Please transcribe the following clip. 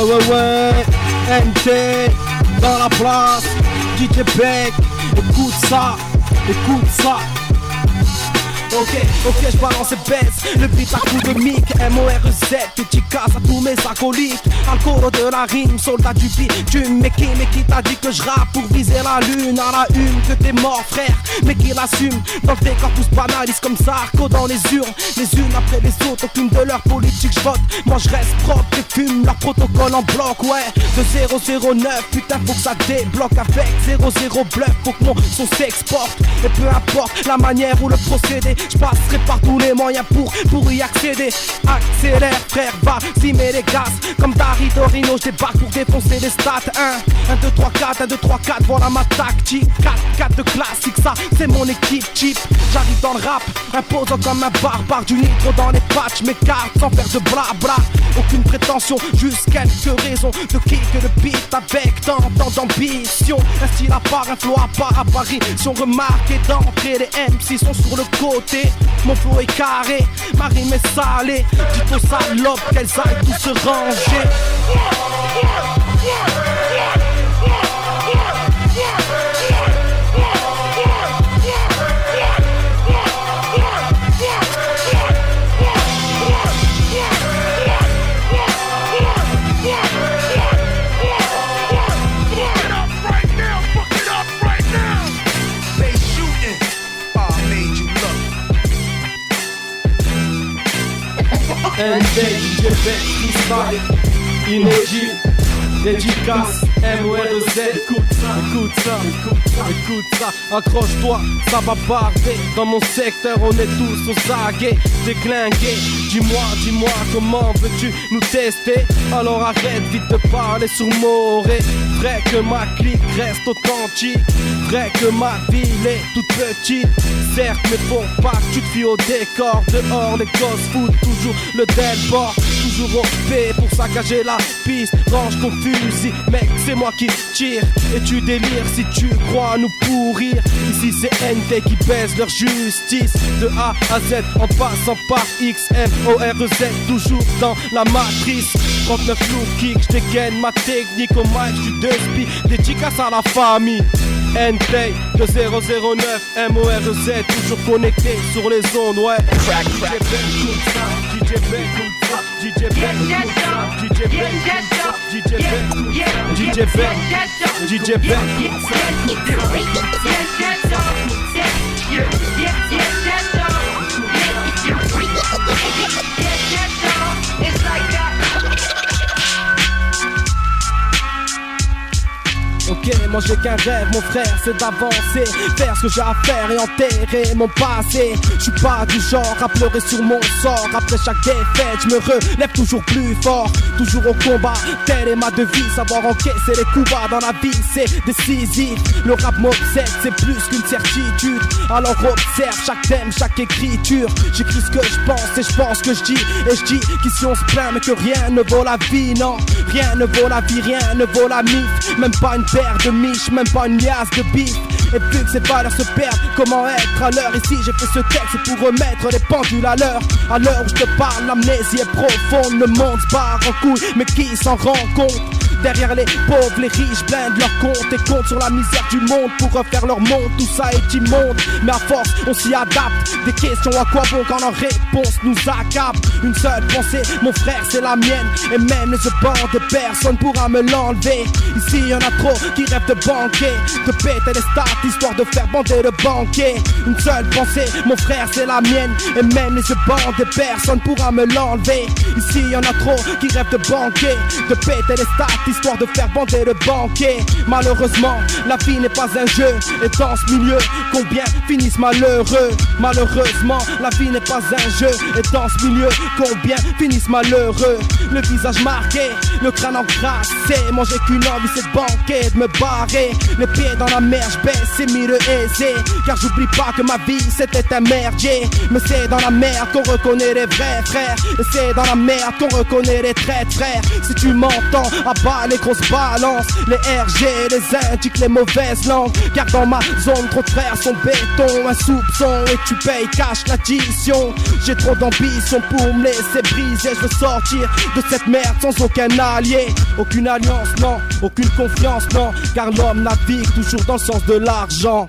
ouais, NT dans la place, DJ Beck, écoute ça. Ok, je balance et baisse le beat à coups de mic, M-O-R-E-Z, que tu casses à tous mes acolytes. Dans le coro de la rime, soldat du beat, mais qui t'a dit que je rappe pour viser la lune. À la une, que t'es mort frère, mais qui l'assume. Dans le décor tous banalisent comme ça, Arco dans les urnes, les unes après les autres, aucune de leurs politiques je vote. Moi je reste propre et fume leur protocole en bloc, ouais. De 009, putain faut que ça débloque avec 00 bluff, faut que mon son s'exporte. Et peu importe la manière ou le procédé, je passerai par tous les moyens pour y accéder. Accélère frère, vas-y mets les gaz. Comme Dari Dorino, je débarque pour défoncer les stats. 1, 2, 3, 4, 1, 2, 3, 4, voilà ma tactique. 4 de classique, ça c'est mon équipe cheap. J'arrive dans le rap, imposant comme un barbare. Du nitro dans les patchs, mes cartes sans faire de blabla. Aucune prétention, juste quelques raisons de kick le beat avec tant d'ambition. Un style à part, un flow à part à Paris. Sont remarqués d'entrée, les MC sont sur le côté. Mon flow est carré, ma rime est salée. Dites aux salopes qu'elles aillent tous se ranger. NT, DJ Beck, freestyle, inédit, dédicace, M-O-R-E-Z, écoute ça, accroche-toi, ça va barder. Dans mon secteur on est tous aux aguets, déglingués. Dis-moi, comment veux-tu nous tester? Alors arrête vite de parler sur Morée. Vrai que ma clique reste authentique, vrai que ma ville est toute petite. Certes mais faut pas que tu te fies au décor. Dehors les gosses foutent toujours le delport, toujours au P pour saccager la piste. Range ton fusil, mec c'est moi qui tire. Et tu délires si tu crois nous pourrir. Ici c'est NT qui baisse leur justice. De A à Z en passant par X, M, O, R, E, Z. Toujours dans la matrice. 39 lourd kick, j'dégaine ma technique au mic. J'suis de spi, dédicace à la famille. NT de 009, M-O-R-E-Z, toujours connecté sur les ondes, ouais. Crack, DJ Beck, DJ Beck, DJ Beck, DJ Beck, DJ Beck, DJ Beck, Ok, moi j'ai qu'un rêve, mon frère, c'est d'avancer, faire ce que j'ai à faire et enterrer mon passé. Je suis pas du genre à pleurer sur mon sort. Après chaque défaite, je me relève toujours plus fort. Toujours au combat, telle est ma devise. Savoir encaisser les coups bas dans la vie, c'est décisif. Le rap m'obsède, c'est plus qu'une certitude. Alors observe chaque thème, chaque écriture. J'écris ce que je pense et je pense ce que je dis. Et je dis qu'ici on se plaint mais que rien ne vaut la vie, non. Rien ne vaut la vie, rien ne vaut la mif. Même pas une paire de miches, même pas une liasse de bif. Et vu que ces valeurs se perdent, comment être à l'heure? Ici j'ai fait ce texte pour remettre les pendules à l'heure. À l'heure où je te parle, l'amnésie est profonde. Le monde se barre en couille, mais qui s'en rend compte? Derrière les pauvres, les riches blindent leur compte et comptent sur la misère du monde pour refaire leur monde. Tout ça est immonde, mais à force on s'y adapte. Des questions à quoi bon quand leur réponse nous accable. Une seule pensée, mon frère c'est la mienne. Et même les bandes, personne pourra me l'enlever. Ici y'en a trop qui rêvent de banquer, de péter les stats histoire de faire bander le banquet. Une seule pensée, mon frère c'est la mienne. Et même les bandes, personne pourra me l'enlever. Ici y'en a trop qui rêvent de banquer, de péter les stats histoire de faire bander le banquet. Malheureusement, la vie n'est pas un jeu. Et dans ce milieu, combien finissent malheureux? Malheureusement, la vie n'est pas un jeu. Et dans ce milieu, combien finissent malheureux? Le visage marqué, le crâne encrassé. Moi j'ai qu'une envie, c'est de banquer, de me barrer. Les pieds dans la mer, j'baisse, c'est mieux aisé. Car j'oublie pas que ma vie c'était un merdier. Mais c'est dans la merde qu'on reconnaît les vrais frères. Et c'est dans la merde qu'on reconnaît les traîtres frères. Si tu m'entends, à bas les grosses balances, les RG, les indiques, les mauvaises langues. Car dans ma zone, trop de frères sont béton. Un soupçon et tu payes cash l'addition. J'ai trop d'ambition pour me laisser briser. Je veux sortir de cette merde sans aucun allié, aucune alliance, non, aucune confiance, non, car l'homme navigue toujours dans le sens de l'argent.